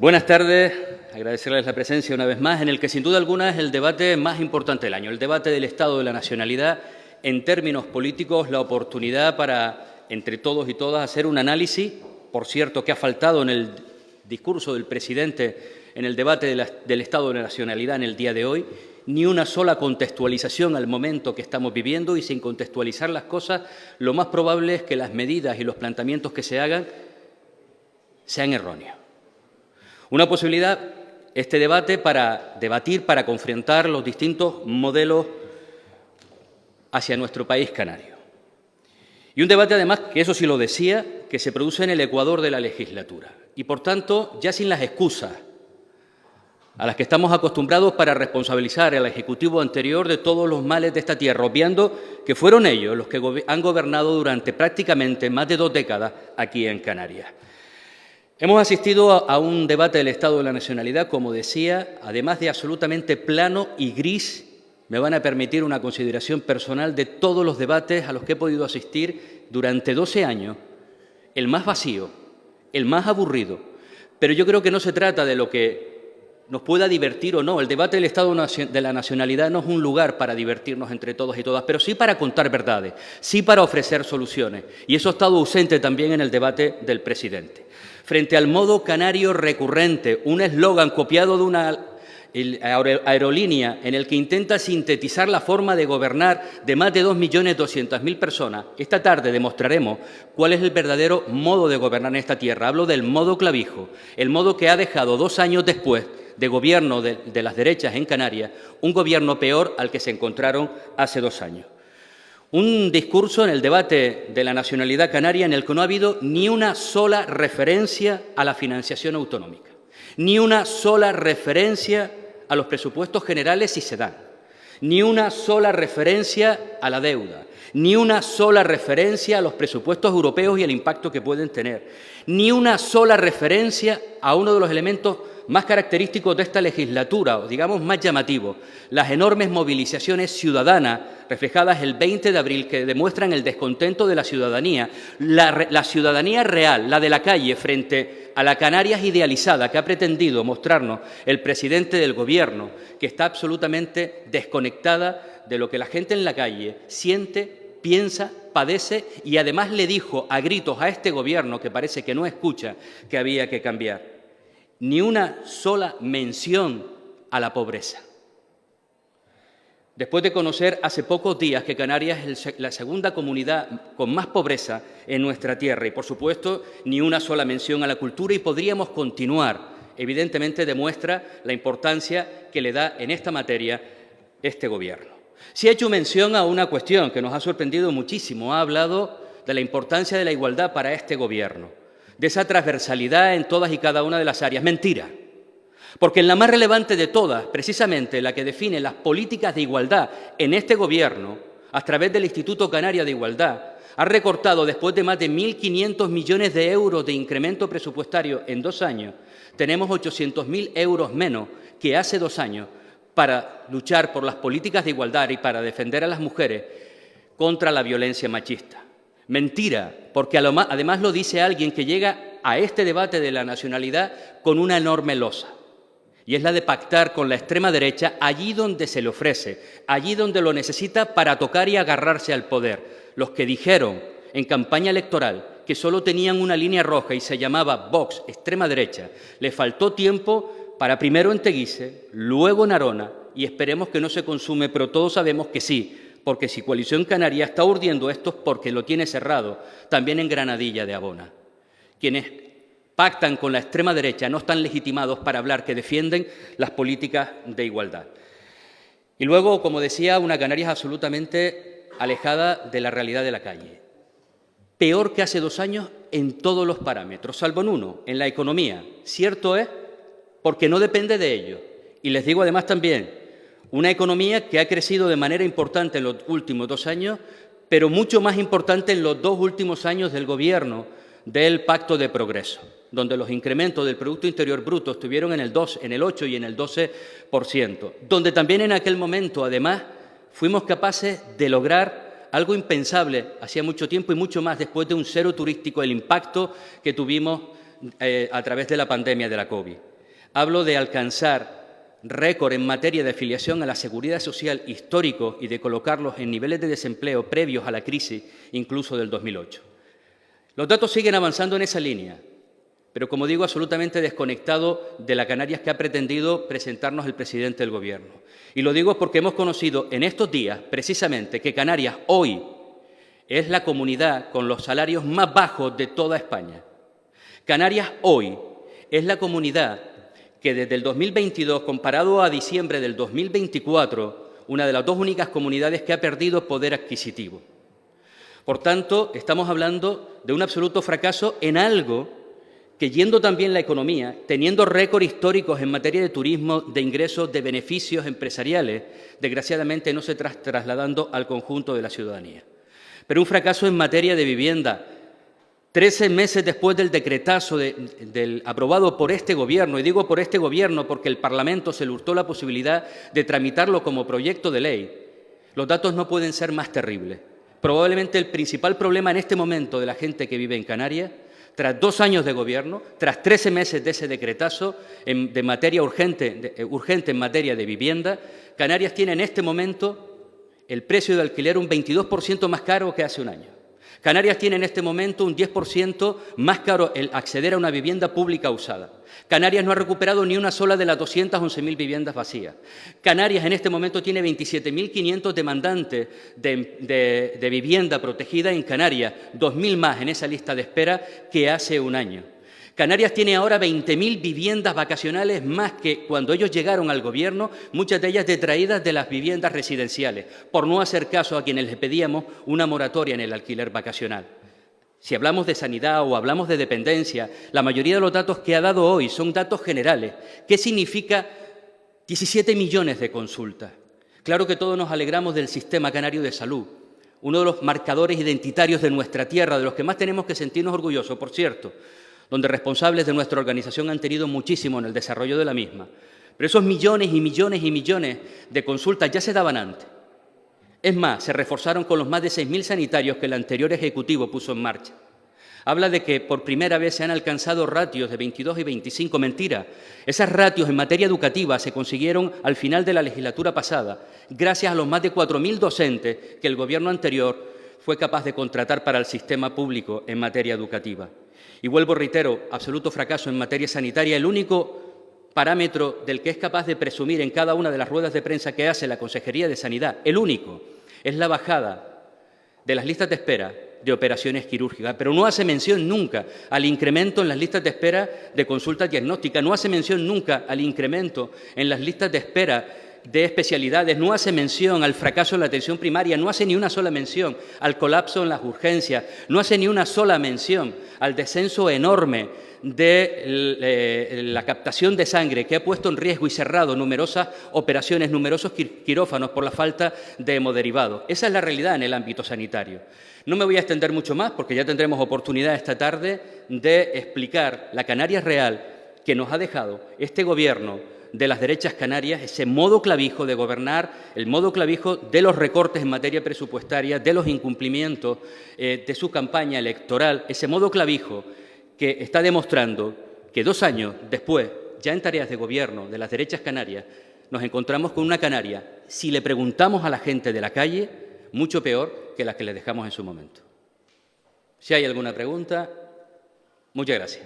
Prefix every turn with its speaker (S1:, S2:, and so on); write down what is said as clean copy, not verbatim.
S1: Buenas tardes, agradecerles la presencia una vez más en el que sin duda alguna es el debate más importante del año, el debate del Estado de la Nacionalidad, en términos políticos, la oportunidad para, entre todos y todas, hacer un análisis, por cierto, que ha faltado en el discurso del presidente en el debate del Estado de la Nacionalidad en el día de hoy, ni una sola contextualización al momento que estamos viviendo, y sin contextualizar las cosas, lo más probable es que las medidas y los planteamientos que se hagan sean erróneos. Una posibilidad, este debate, para debatir, para confrontar los distintos modelos hacia nuestro país canario. Y un debate, además, que eso sí lo decía, que se produce en el ecuador de la legislatura. Y, por tanto, ya sin las excusas a las que estamos acostumbrados para responsabilizar al Ejecutivo anterior de todos los males de esta tierra, obviando que fueron ellos los que han gobernado durante prácticamente más de 2 décadas aquí en Canarias. Hemos asistido a un debate del Estado de la Nacionalidad, como decía, además de absolutamente plano y gris. Me van a permitir una consideración personal de todos los debates a los que he podido asistir durante 12 años, el más vacío, el más aburrido. Pero yo creo que no se trata de lo que nos pueda divertir o no. El debate del Estado de la Nacionalidad no es un lugar para divertirnos entre todos y todas, pero sí para contar verdades, sí para ofrecer soluciones. Y eso ha estado ausente también en el debate del presidente. Frente al modo canario recurrente, un eslogan copiado de una aerolínea en el que intenta sintetizar la forma de gobernar de más de 2.200.000 personas, esta tarde demostraremos cuál es el verdadero modo de gobernar en esta tierra. Hablo del modo clavijo, el modo que ha dejado 2 años después de gobierno de las derechas en Canarias, un gobierno peor al que se encontraron hace 2 años. Un discurso en el debate de la nacionalidad canaria en el que no ha habido ni una sola referencia a la financiación autonómica, ni una sola referencia a los presupuestos generales si se dan, ni una sola referencia a la deuda, ni una sola referencia a los presupuestos europeos y el impacto que pueden tener, ni una sola referencia a uno de los elementos más característicos de esta legislatura, o digamos más llamativos, las enormes movilizaciones ciudadanas reflejadas el 20 de abril que demuestran el descontento de la ciudadanía, la ciudadanía real, la de la calle, frente a la Canarias idealizada que ha pretendido mostrarnos el presidente del Gobierno, que está absolutamente desconectada de lo que la gente en la calle siente, piensa, padece, y además le dijo a gritos a este Gobierno, que parece que no escucha, que había que cambiar. Ni una sola mención a la pobreza. Después de conocer hace pocos días que Canarias es la segunda comunidad con más pobreza en nuestra tierra y, por supuesto, ni una sola mención a la cultura, y podríamos continuar. Evidentemente demuestra la importancia que le da en esta materia este Gobierno. Sí ha hecho mención a una cuestión que nos ha sorprendido muchísimo. Ha hablado de la importancia de la igualdad para este Gobierno, de esa transversalidad en todas y cada una de las áreas. Mentira, porque en la más relevante de todas, precisamente la que define las políticas de igualdad en este Gobierno, a través del Instituto Canario de Igualdad, ha recortado, después de más de 1.500 millones de euros de incremento presupuestario en 2 años, tenemos 800.000 euros menos que hace 2 años para luchar por las políticas de igualdad y para defender a las mujeres contra la violencia machista. Mentira, porque además lo dice alguien que llega a este debate de la nacionalidad con una enorme losa, y es la de pactar con la extrema derecha allí donde se le ofrece, allí donde lo necesita para tocar y agarrarse al poder. Los que dijeron en campaña electoral que solo tenían una línea roja y se llamaba Vox, extrema derecha, le faltó tiempo para primero en Teguise, luego en Arona, y esperemos que no se consume, pero todos sabemos que sí, porque si Coalición Canaria está urdiendo esto es porque lo tiene cerrado, también en Granadilla de Abona. Quienes pactan con la extrema derecha no están legitimados para hablar que defienden las políticas de igualdad. Y luego, como decía, una Canarias absolutamente alejada de la realidad de la calle. Peor que hace 2 años en todos los parámetros, salvo en uno, en la economía. Cierto es, porque no depende de ello. Y les digo además también, una economía que ha crecido de manera importante en los últimos 2 años, pero mucho más importante en los 2 últimos años del Gobierno del Pacto de Progreso, donde los incrementos del Producto Interior Bruto estuvieron en el 8 y en el 12%, donde también en aquel momento, además, fuimos capaces de lograr algo impensable hacía mucho tiempo y mucho más después de un cero turístico, el impacto que tuvimos a través de la pandemia de la COVID. Hablo de alcanzar récord en materia de afiliación a la Seguridad Social histórico y de colocarlos en niveles de desempleo previos a la crisis, incluso del 2008. Los datos siguen avanzando en esa línea, pero, como digo, absolutamente desconectado de la Canarias que ha pretendido presentarnos el presidente del Gobierno. Y lo digo porque hemos conocido en estos días, precisamente, que Canarias hoy es la comunidad con los salarios más bajos de toda España. Canarias hoy es la comunidad que desde el 2022, comparado a diciembre del 2024, una de las dos únicas comunidades que ha perdido poder adquisitivo. Por tanto, estamos hablando de un absoluto fracaso en algo que, yendo también la economía, teniendo récords históricos en materia de turismo, de ingresos, de beneficios empresariales, desgraciadamente no se está trasladando al conjunto de la ciudadanía. Pero un fracaso en materia de vivienda. 13 meses después del decretazo aprobado por este Gobierno, y digo por este Gobierno porque el Parlamento se le hurtó la posibilidad de tramitarlo como proyecto de ley, los datos no pueden ser más terribles. Probablemente el principal problema en este momento de la gente que vive en Canarias, tras 2 años de Gobierno, tras 13 meses de ese decretazo de materia urgente en materia de vivienda, Canarias tiene en este momento el precio de alquiler un 22% más caro que hace un año. Canarias tiene en este momento un 10% más caro el acceder a una vivienda pública usada. Canarias no ha recuperado ni una sola de las 211.000 viviendas vacías. Canarias en este momento tiene 27.500 demandantes de vivienda protegida en Canarias, 2.000 más en esa lista de espera que hace un año. Canarias tiene ahora 20.000 viviendas vacacionales más que cuando ellos llegaron al Gobierno, muchas de ellas detraídas de las viviendas residenciales, por no hacer caso a quienes les pedíamos una moratoria en el alquiler vacacional. Si hablamos de sanidad o hablamos de dependencia, la mayoría de los datos que ha dado hoy son datos generales. ¿Qué significa 17 millones de consultas? Claro que todos nos alegramos del Sistema Canario de Salud, uno de los marcadores identitarios de nuestra tierra, de los que más tenemos que sentirnos orgullosos, por cierto, donde responsables de nuestra organización han tenido muchísimo en el desarrollo de la misma. Pero esos millones y millones y millones de consultas ya se daban antes. Es más, se reforzaron con los más de 6.000 sanitarios que el anterior Ejecutivo puso en marcha. Habla de que por primera vez se han alcanzado ratios de 22 y 25. Mentira. Esas ratios en materia educativa se consiguieron al final de la legislatura pasada, gracias a los más de 4.000 docentes que el Gobierno anterior fue capaz de contratar para el sistema público en materia educativa. Y vuelvo, reitero, absoluto fracaso en materia sanitaria. El único parámetro del que es capaz de presumir en cada una de las ruedas de prensa que hace la Consejería de Sanidad, el único, es la bajada de las listas de espera de operaciones quirúrgicas, pero no hace mención nunca al incremento en las listas de espera de consultas diagnósticas, no hace mención nunca al incremento en las listas de espera de especialidades, no hace mención al fracaso en la atención primaria, no hace ni una sola mención al colapso en las urgencias, no hace ni una sola mención al descenso enorme de la captación de sangre que ha puesto en riesgo y cerrado numerosas operaciones, numerosos quirófanos por la falta de hemoderivados. Esa es la realidad en el ámbito sanitario. No me voy a extender mucho más porque ya tendremos oportunidad esta tarde de explicar la Canarias real que nos ha dejado este Gobierno de las derechas canarias, ese modo clavijo de gobernar, el modo clavijo de los recortes en materia presupuestaria, de los incumplimientos de su campaña electoral, ese modo clavijo que está demostrando que 2 años después, ya en tareas de gobierno de las derechas canarias, nos encontramos con una Canaria, si le preguntamos a la gente de la calle, mucho peor que la que le dejamos en su momento. Si hay alguna pregunta, muchas gracias.